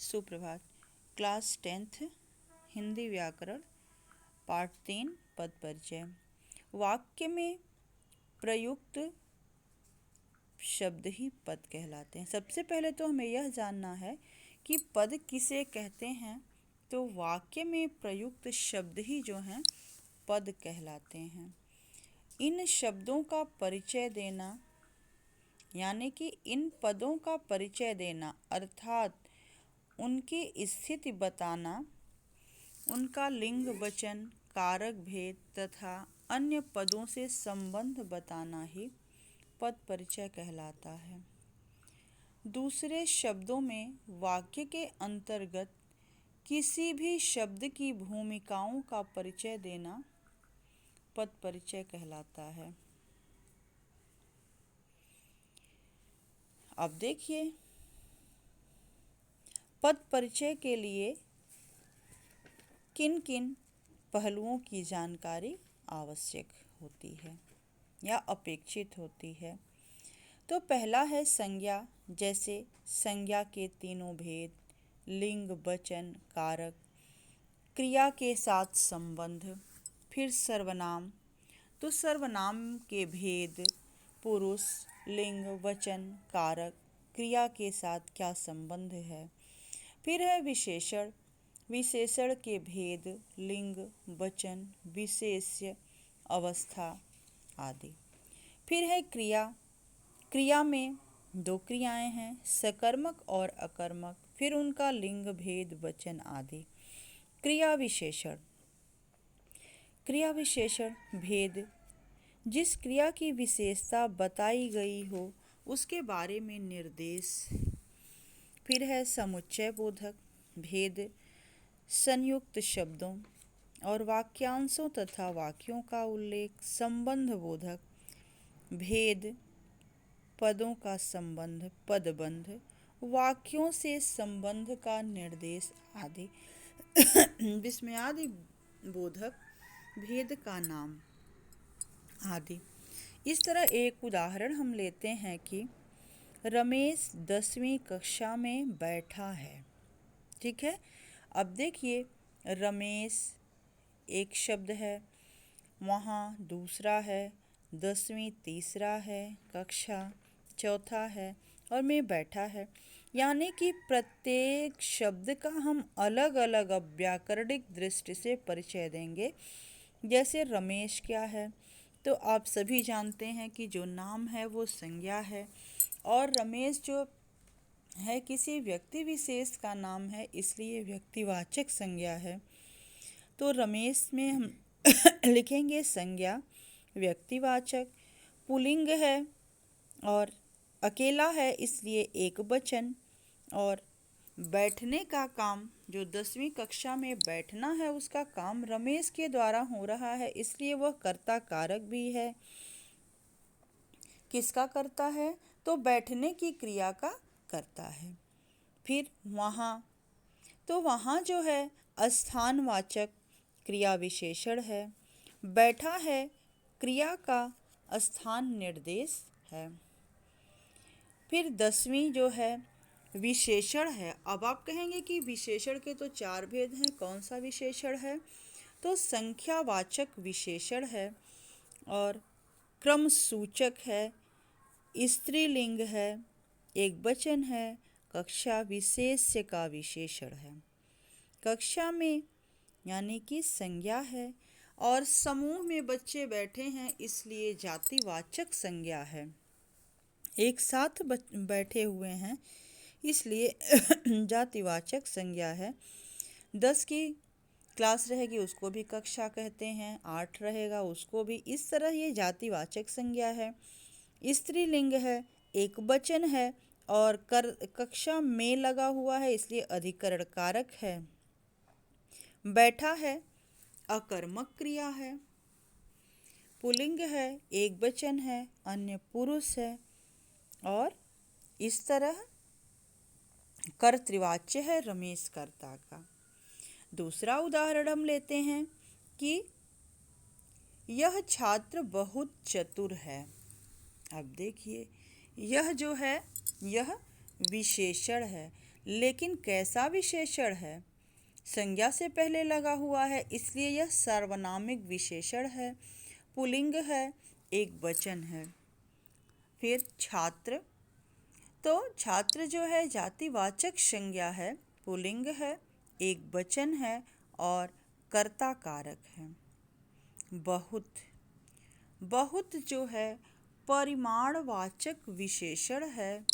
सुप्रभात। Class 10th Hindi व्याकरण part 3 पद परिचय। वाक्य में प्रयुक्त शब्द ही पद कहलाते हैं। सबसे पहले तो हमें यह जानना है कि पद किसे कहते हैं। तो वाक्य में प्रयुक्त शब्द ही जो हैं पद कहलाते हैं। इन शब्दों का परिचय देना यानी कि इन पदों का परिचय देना अर्थात उनकी स्थिति बताना, उनका लिंग वचन कारक भेद तथा अन्य पदों से संबंध बताना ही पद परिचय कहलाता है। दूसरे शब्दों में वाक्य के अंतर्गत किसी भी शब्द की भूमिकाओं का परिचय देना पद परिचय कहलाता है। अब देखिए, पद परिचय के लिए किन किन पहलुओं की जानकारी आवश्यक होती है या अपेक्षित होती है। तो पहला है संज्ञा, जैसे संज्ञा के तीनों भेद, लिंग वचन कारक, क्रिया के साथ संबंध। फिर सर्वनाम, तो सर्वनाम के भेद, पुरुष, लिंग वचन कारक, क्रिया के साथ क्या संबंध है। फिर है विशेषण, विशेषण के भेद, लिंग वचन विशेष्य अवस्था आदि। फिर है क्रिया, क्रिया में दो क्रियाएं हैं, सकर्मक और अकर्मक, फिर उनका लिंग भेद वचन आदि। क्रिया विशेषण, क्रिया विशेषण भेद, जिस क्रिया की विशेषता बताई गई हो उसके बारे में निर्देश। फिर है समुच्चय बोधक, भेद संयुक्त शब्दों और वाक्यांशों तथा वाक्यों का उल्लेख, संबंध बोधक, भेद पदों का संबंध पदबंध, वाक्यों से संबंध का निर्देश आदि। विस्मयादि बोधक, भेद का नाम आदि। इस तरह एक उदाहरण हम लेते हैं कि रमेश 10वीं कक्षा में बैठा है। ठीक है, अब देखिए, रमेश एक शब्द है, वहाँ दूसरा है, 10वीं तीसरा है, कक्षा चौथा है और में बैठा है। यानी कि प्रत्येक शब्द का हम अलग अलग व्याकरणिक दृष्टि से परिचय देंगे। जैसे रमेश क्या है, तो आप सभी जानते हैं कि जो नाम है वो संज्ञा है और रमेश जो है किसी व्यक्ति विशेष का नाम है, इसलिए व्यक्तिवाचक संज्ञा है। तो रमेश में हम लिखेंगे संज्ञा व्यक्तिवाचक। पुल्लिंग है और अकेला है इसलिए एक वचन। और बैठने का काम, जो 10वीं कक्षा में बैठना है उसका काम रमेश के द्वारा हो रहा है, इसलिए वह कर्ता कारक भी है। किसका करता है, तो बैठने की क्रिया का करता है। फिर वहाँ, तो वहाँ जो है स्थानवाचक क्रिया विशेषण है, बैठा है क्रिया का स्थान निर्देश है। फिर 10वीं जो है विशेषण है। अब आप कहेंगे कि विशेषण के तो 4 भेद हैं, कौन सा विशेषण है, तो संख्यावाचक विशेषण है और क्रम सूचक है, स्त्रीलिंग है, एक वचन है, कक्षा विशेष्य का विशेषण है। कक्षा में यानी कि संज्ञा है और समूह में बच्चे बैठे हैं इसलिए जातिवाचक संज्ञा है। एक साथ बैठे हुए हैं इसलिए जातिवाचक संज्ञा है। 10 की क्लास रहेगी उसको भी कक्षा कहते हैं, 8 रहेगा उसको भी। इस तरह ये जातिवाचक संज्ञा है। स्त्रीलिंग है, एक वचन है और कक्षा में लगा हुआ है इसलिए अधिकरण कारक है। बैठा है अकर्मक क्रिया है। पुल्लिंग है, एक वचन है, अन्य पुरुष है और इस तरह कर्तृवाच्य है रमेश कर्ता का। दूसरा उदाहरण हम लेते हैं कि यह छात्र बहुत चतुर है। अब देखिए, यह जो है यह विशेषण है। लेकिन कैसा विशेषण है? संज्ञा से पहले लगा हुआ है, इसलिए यह सार्वनामिक विशेषण है, पुल्लिंग है, एक वचन है। फिर छात्र, तो छात्र जो है जातिवाचक संज्ञा है, पुल्लिंग है, एक वचन है और कर्ता कारक है। बहुत, बहुत जो है परिमाणवाचक विशेषण है।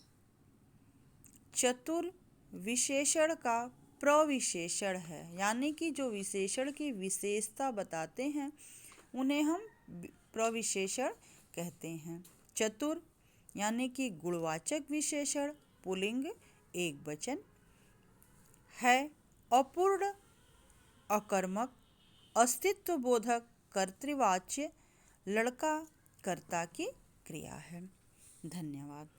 चतुर विशेषण का प्रविशेषण है, यानी कि जो विशेषण की विशेषता बताते हैं उन्हें हम प्रविशेषण कहते हैं। चतुर यानी कि गुणवाचक विशेषण, पुल्लिंग, एक वचन है। अपूर्ण, अकर्मक, अस्तित्व बोधक, कर्तृवाच्य, लड़का कर्ता की क्रिया है। धन्यवाद।